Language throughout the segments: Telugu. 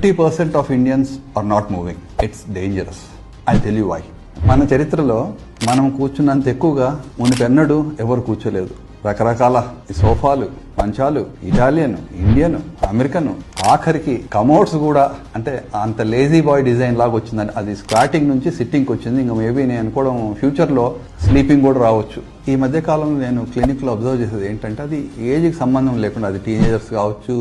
50% of Indians are not moving. It's dangerous. I'll tell you why. మన చరిత్రలో మనం కూర్చున్నంత ఎక్కువగా మునిపెన్నడూ ఎవరు కూర్చోలేదు. రకరకాల సోఫాలు, మంచాలు, ఇటాలియన్, ఇండియన్, అమెరికన్, ఆఖరికి కమోడ్స్ కూడా, అంటే అంత లేజీ బాయ్ డిజైన్ లాగా వచ్చిందని. అది స్క్వాటింగ్ నుంచి సిట్టింగ్కి వచ్చింది. ఇంకా మేబీ నేను అనుకోవడం ఫ్యూచర్లో స్లీపింగ్ కూడా రావచ్చు. ఈ మధ్య కాలంలో నేను క్లినిక్లో అబ్జర్వ్ చేసేది ఏంటంటే, అది ఏజ్కి సంబంధం లేకుండా, అది టీనేజర్స్ కావచ్చు,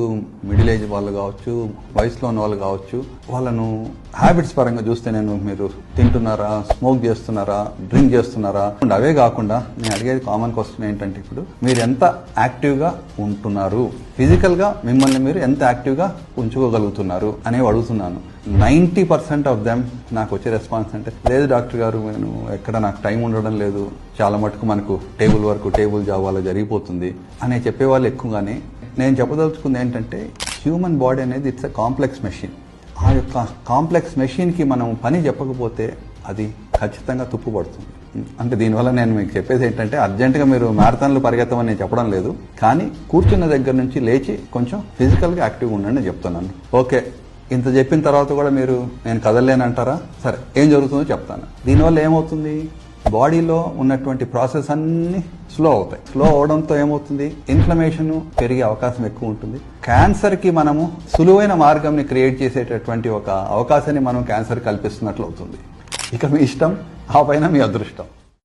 మిడిల్ ఏజ్ వాళ్ళు కావచ్చు, వయసులో ఉన్న వాళ్ళు కావచ్చు, వాళ్ళను హ్యాబిట్స్ పరంగా చూస్తే మీరు తింటున్నారా, స్మోక్ చేస్తున్నారా, డ్రింక్ చేస్తున్నారా, అవే కాకుండా నేను అడిగేది కామన్ క్వశ్చన్ ఏంటంటే, ఇప్పుడు మీరు ఎంత యాక్టివ్గా ఉంటున్నారు, ఫిజికల్గా మిమ్మల్ని మీరు ఎంత యాక్టివ్గా ఉంచుకోగలుగుతున్నారు అనేవి అడుగుతున్నాను. 90% ఆఫ్ దెమ్ నాకు వచ్చే రెస్పాన్స్ అంటే, లేదు డాక్టర్ గారు, నేను ఎక్కడ నాకు టైం ఉండడం లేదు, చాలా మటుకు మనకు టేబుల్ వర్క్, టేబుల్ జాబ్ అలా జరిగిపోతుంది అనే చెప్పేవాళ్ళు ఎక్కువగానే. నేను చెప్పదలుచుకుంది ఏంటంటే, హ్యూమన్ బాడీ అనేది ఇట్స్ ఎ కాంప్లెక్స్ మెషిన్. ఆ యొక్క కాంప్లెక్స్ మెషిన్కి మనం పని చెప్పకపోతే అది ఖచ్చితంగా తుప్పుపడుతుంది. అంటే దీనివల్ల నేను మీకు చెప్పేది ఏంటంటే, అర్జెంటుగా మీరు మ్యారథాన్లు పరిగెత్తమని నేను చెప్పడం లేదు, కానీ కూర్చున్న దగ్గర నుంచి లేచి కొంచెం ఫిజికల్గా యాక్టివ్గా ఉండండి చెప్తున్నాను. ఓకే, ఇంత చెప్పిన తర్వాత కూడా మీరు నేను కదలలేనంటారా? సరే, ఏం జరుగుతుందో చెప్తాను. దీనివల్ల ఏమవుతుంది, బాడీలో ఉన్నటువంటి ప్రాసెస్ అన్ని స్లో అవుతాయి. స్లో అవడంతో ఏమవుతుంది, ఇన్ఫ్లమేషన్ పెరిగే అవకాశం ఎక్కువ ఉంటుంది. క్యాన్సర్కి మనము సులువైన మార్గంని క్రియేట్ చేసేటటువంటి ఒక అవకాశాన్ని మనం క్యాన్సర్ కల్పిస్తున్నట్లు అవుతుంది. ఇక మీ ఇష్టం, ఆ పైన మీ అదృష్టం.